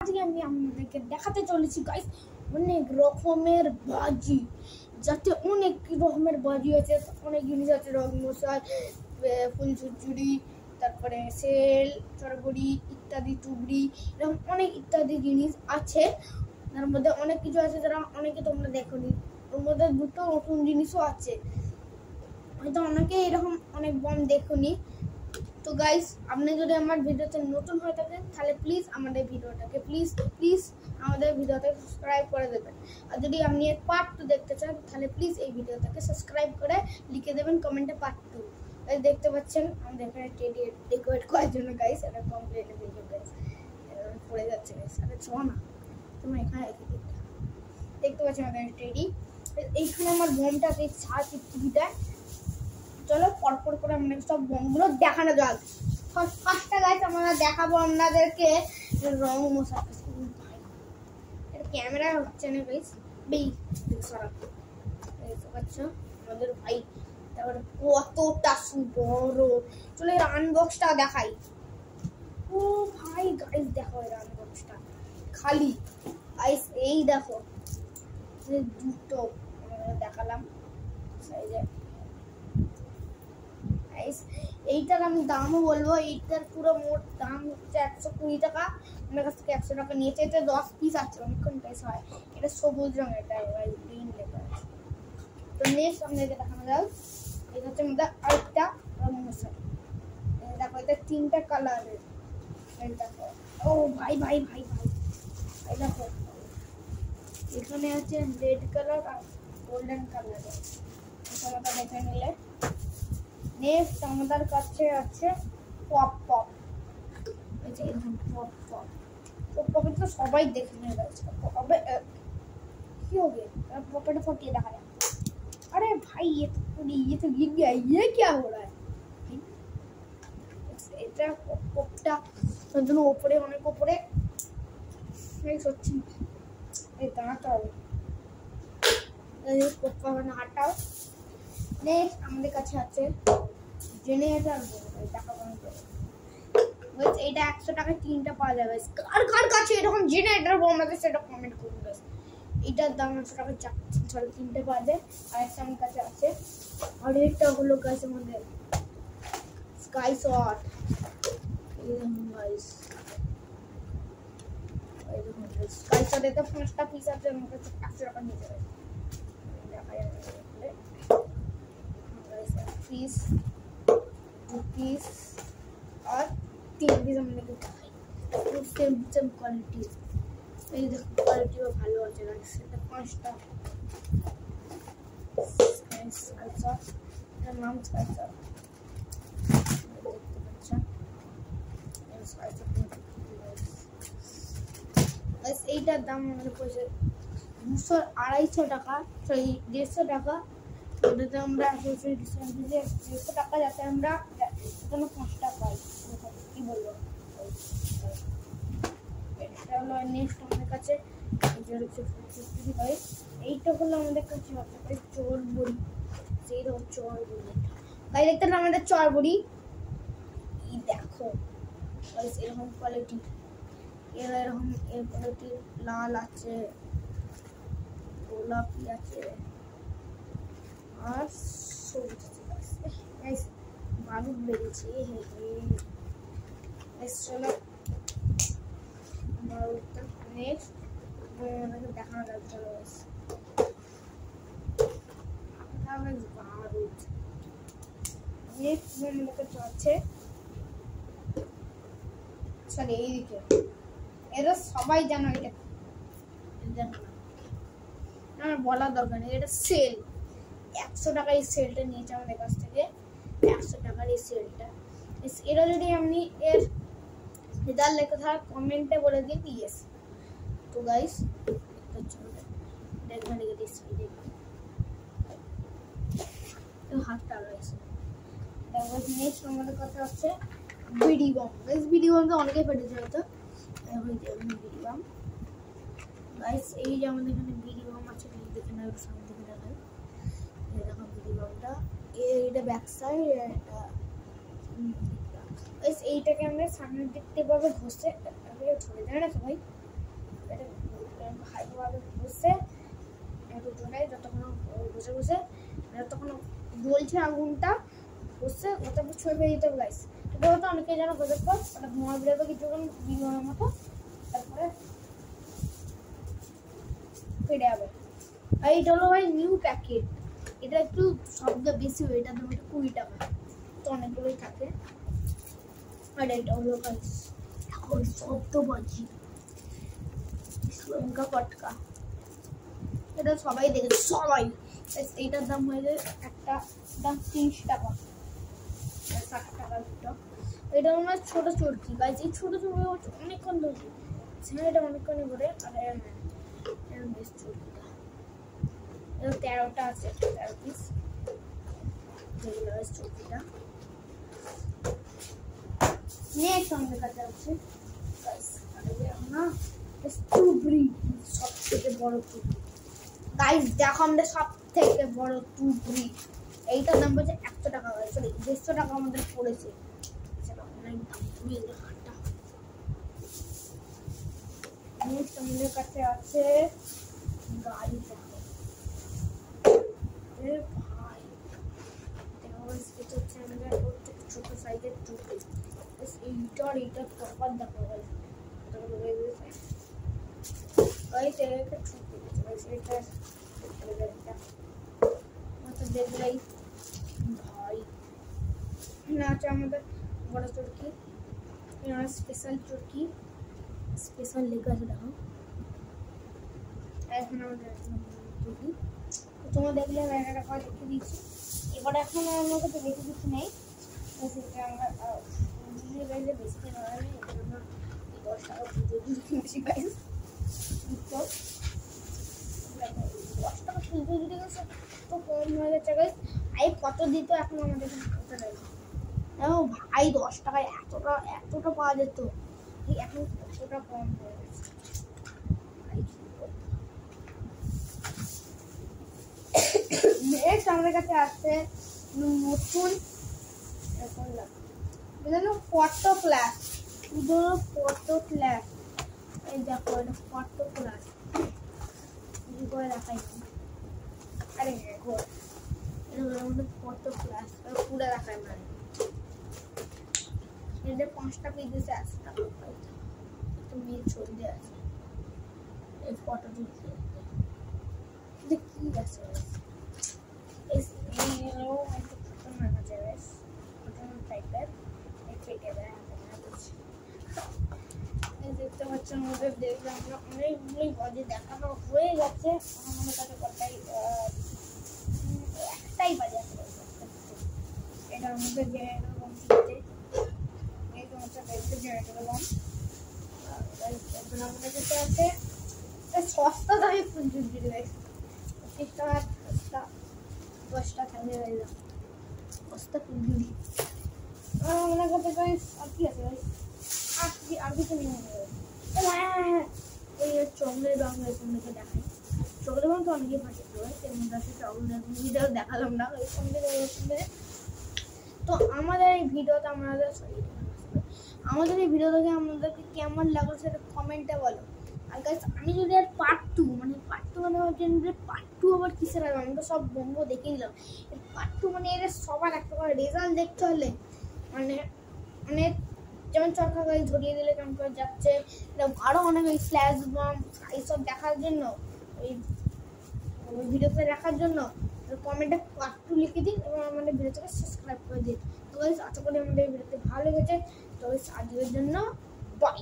আজকে আমি আপনাদেরকে দেখাতে চলেছি গাইস অনেক রকমের বাজি, যাতে অনেক রকমের বাজি আছে, অনেক জিনিস আছে, রং মশাই, ফুলঝুরঝুরি, তারপরে সেল, চড়গড়ি ইত্যাদি, টুবড়ি, এরকম অনেক ইত্যাদি জিনিস আছে। তার মধ্যে অনেক কিছু আছে যারা অনেকে তোমরা দেখোনি, ওর মধ্যে দুটো নতুন জিনিসও আছে, হয়তো অনেকে এরকম অনেক বম দেখোনি। তো গাইস, আপনি যদি আমার ভিডিওতে নতুন হয়ে থাকেন তাহলে প্লিজ আমাদের ভিডিওটাকে প্লিজ আমাদের ভিডিওতে সাবস্ক্রাইব করে দেবেন। আর যদি আপনি এর পার্ট 2 দেখতে চান তাহলে প্লিজ এই ভিডিওটাকে সাবস্ক্রাইব করে লিখে দেবেন কমেন্টে পার্ট 2। গাইস দেখতে পাচ্ছেন আমাদের এখানে টেডি ডেকোরেট করার জন্য গাইস এটা কমপ্লিট হয়ে গেছে গাইস, পড়ে যাচ্ছে গাইস। আরে চ না, তুমি এখানে রেখে দিতে। দেখতে পাচ্ছেন আমাদের টেডি, এইখানে আমার বোমটা এই ছাদ টিভিটা। চলো পরপর করে আমরা সব বমগুলো দেখানো যাক। ফার্স্টটা গাইস আমরা দেখাবো আপনাদেরকে রং মশা। এটা ক্যামেরা হচ্ছে না গাইস, দেখতে পাচ্ছ আমাদের ভাই, তারপরে কতটা বড়। চলো এর আনবক্সটা দেখাই। ও ভাই গাইস দেখো এর আনবক্সটা খালি। গাইস এই দেখো দুটো দেখালাম সাইজে। এইটার আমি দামও বলবো, এইটার পুরো মোট দাম হচ্ছে 120 টাকা। আমার কাছ থেকে 100 টাকা নিয়েছে। এটা 10 পিস আছে, অনেকক্ষণ পিস হয়। এটা সবুজ রঙের, এটা গ্রিন লেখা আছে। তো নেক্সট আপনাকে দেখানো যাক, এটা হচ্ছে আমাদের আরেকটা রং মশলা। দেখো এটা 3টা কালারের। দেখো ও ভাই ভাই ভাই ভাই ভাই দেখো এখানে আছে রেড কালার আর গোল্ডেন কালারের। এটা দেখে নিলে নেক্সট আমাদের কাছে আছে পপ পপ। এই যে পপ পপ পপ তো সবাই দেখে নিয়ে যাচ্ছে। পপে কি হবে, পপেটা ফটিয়ে দেখা যায়। अरे भाई ये तो गिर गया, ये क्या हो रहा है? এটা পপটা জন্য উপরে অনেক উপরে এই সত্যি এই দাঁড়াটাও এই পপটা মানে হাঁটাও। নেক্সট আমাদের কাছে আছে জেনারেটর বল, টাকা বন্ধ করে গাইস। এটা 100 টাকায় 3টা পাওয়া যাবে। কার কাছে এরকম জেনারেটর বল আছে সেটা কমেন্ট করুন গাইস। এটার দাম 100 টাকায় 3টে পাওয়া যায়। আর একটা আমার কাছে আছে, আর এটা হলো গাইস আমাদের স্কাই শট। এই দেখুন গাইস, এই দেখুন স্কাই শট, এটা 5টা পিস আছে, আমার কাছে 100 টাকা নিয়ে যাবে। দেখা যাবে পিস 2 পিস और 3 পিস हमने দেখাই। সেম কোয়ালিটি, এই দেখো কোয়ালিটিও ভালো আছে গাইস। এটা 5টা এটার নাম স্কাই শট। দেখতে পাচ্ছেন স্কাই শট গাইস। এইটার দাম আমাদের পয়সা 200-250 টাকা, সরি 150 টাকা। ওটাতে আমরা ডিসকাউন্ট দিয়ে 150 টাকা, যাতে আমরা এখানে 5টা পাই। কি বলবো, এটা হলো নেক্সট আমাদের কাছে এইটা হলো আমাদের কাছে চোর বড়ি। সেই রকম চোর বড়ি গাই দেখতে না আমাদের চোর বড়ি। এই দেখো এরকম কোয়ালিটি, এরকম এর কোয়ালিটি লাল আছে, গোলাপি আছে আর সবুজ আছে। গাইস বারুদ বেরিয়েছে, চলো বারুদটা নেক্সট আমাকে দেখানো যাচ্ছে। বারুদ নেক্সট আমাদের কাছে আছে, চলে এইদিকে। এরা সবাই জানো এটা, আমার বলার দরকার নেই। এটা সেল, 100 টাকা এই সেলটা নিয়েছে আমাদের কাছ থেকে, 100 টাকার এই সেলটা। এরা যদি আপনি এর রেজাল্ট লেখা থাকে কমেন্টে বলে দিন ইয়েস। তো গাইস দেখবেন এই সাইডে তো হাতটা রয়েছে। তারপর নেক্সট আমাদের কথা হচ্ছে bidi bomb. Guys bidi bomb তো অনেকে ফেটেছে হয়তো, বিডি বম গাইস। এই যে আমাদের এখানে বিডি বম আছে, দেখে না একটু সামনে থেকে দেখাই। এই দেখো বিডি বমটা, এইটা ব্যাক সাইড, এটা গাইস। এইটাকে আমরা সামনের দিক থেকে ভাবে ঘষে ধরে যায় না সবাই, এটা ভালোভাবে বসে একটু জোরে যতক্ষণ বসে বসে যতক্ষণ জ্বলছে আগুনটা বসে ওটা ছুঁয়ে ফেলে দিতে হবে গাইস। এটা হতো অনেকে যেন বোঝার পর ওটা ধোঁয়া বেরোবে কিছুক্ষণ বিমানের মতো, তারপরে ফেটে যাবে। আর এইটা হলো ভাই নিউ প্যাকেট, এটা একটু শব্দ বেশি হয়, এটার দাম একটু 20 টাকা, তো অনেকগুলোই থাকে। আর এটা হলো গাইস এখন শব্দবাজি লঙ্কা পটকা, এটা সবাই দেখেছে সবাই। এইটার দাম হয়ে যায় একটা দাম 30 টাকা, 60 টাকা দুটো। এটা আমার ছোট চরকি গাইস, এই ছোট চরকি অনেকক্ষণ ধরে এটা অনেকক্ষণ ধরে। আর বেশ চরকিটা 13টা আছে, 13 পিস চরকিটা। নেক্সট আমাদের কাছে আছে গাইস না স্ট্রবেরি, সব থেকে বড় টুকরি গাইস, দেখো আমাদের সব থেকে বড় টুকরি, এইটার দাম বলছে 100 টাকা গাইস, সরি 150 টাকা আমাদের পড়েছে। নেক্সট আমাদের কাছে আছে গাড়ি, দেখো ভাই হচ্ছে আমাদের ছোট সাইজের টুকরি, এইটার এইটার তফাৎ দেখো গাইস। দেখলেই ভাই না আছে আমাদের বড় চরকি, স্পেশাল চরকি, স্পেশাল লেখা আছে দেখো। এখন আমাদের চরকি তোমরা দেখলে একটা করে দেখে দিচ্ছি। এবার এখন আমার কাছে বেশি কিছু নেই, সেটা আমরা বেশি দিন হয় 10 টাকা পুজো দিয়ে কিনেছি গাইস। তো 10 টাকা পুজো দিতে গেছে তো কম হয়ে গেছে গাইস। আই কত দিত এখন আমাদের কথা নেই ভাই, 10 টাকায় এতটা পাওয়া যেত, এখন কতটা কম হয়ে গেছে। নেক্সট আমাদের কাছে আছে নতুন ফটো ক্লাস, ফটো ক্লাস, এই দেখো এটা ফটো ক্লাস করে দেখাই। আরে দেখো এটা হলো আমাদের ফটো ক্লাস পুরো দেখায়, মানে এদের 5টা পেজে আছে, একটা মেয়ের ছবি দেওয়া আছে, এই ফটো তুলতে কি আছে দেখতে পাচ্ছেন আমাদের দেখলে আমরা অনেকগুলোই বডি দেখানো হয়ে গেছে। আমাদের কাছে কটাই একটাই বাজে আছে, এটার মধ্যে জেনারেটর বম দিতে, এই সমস্যা দেখতে জেনারেটর বম। আমাদের কাছে আছে সস্তা দামে ফুলঝুরি দিলে 25 টাকা, 10টা থাকবে গাইলাম সস্তা ফুলঝুরি। আমাদের কাছে আর কি আছে আর কিছু নেই। এই চকলেট রঙ তোমাকে দেখাই, চকলেট রঙ তো অনেকেই পাঠিয়েছিল, এর মধ্যে আছে চকলেট ভিডিও দেখালাম না ওই সঙ্গে। তো আমাদের এই ভিডিওতে আমাদের এই ভিডিও থেকে আমাদেরকে কেমন লাগলো সেটা কমেন্টে বলো। আর গাইস আমি যদি আর পার্ট টু মানে ভাবছেন যে পার্ট টু আবার কিসের হবে, আমি তো সব বন্ধু দেখে নিলাম। পার্ট টু মানে এর সবার একটা করে রেজাল্ট দেখতে হলে মানে অনেক যেমন চরকা গাড়ি ধরিয়ে দিলে কেমন করে যাচ্ছে, আরও অনেক ওই ফ্ল্যাশ বম এইসব দেখার জন্য, ওই ভিডিওতে দেখার জন্য কমেন্টে পার্ট টু লিখে দিন এবং আমাদের ভিডিওটাকে সাবস্ক্রাইব করে দিন। তো গাইস আশা করি আমাদের ভিডিওতে ভালো লেগেছে। তো আজকের জন্য বাই।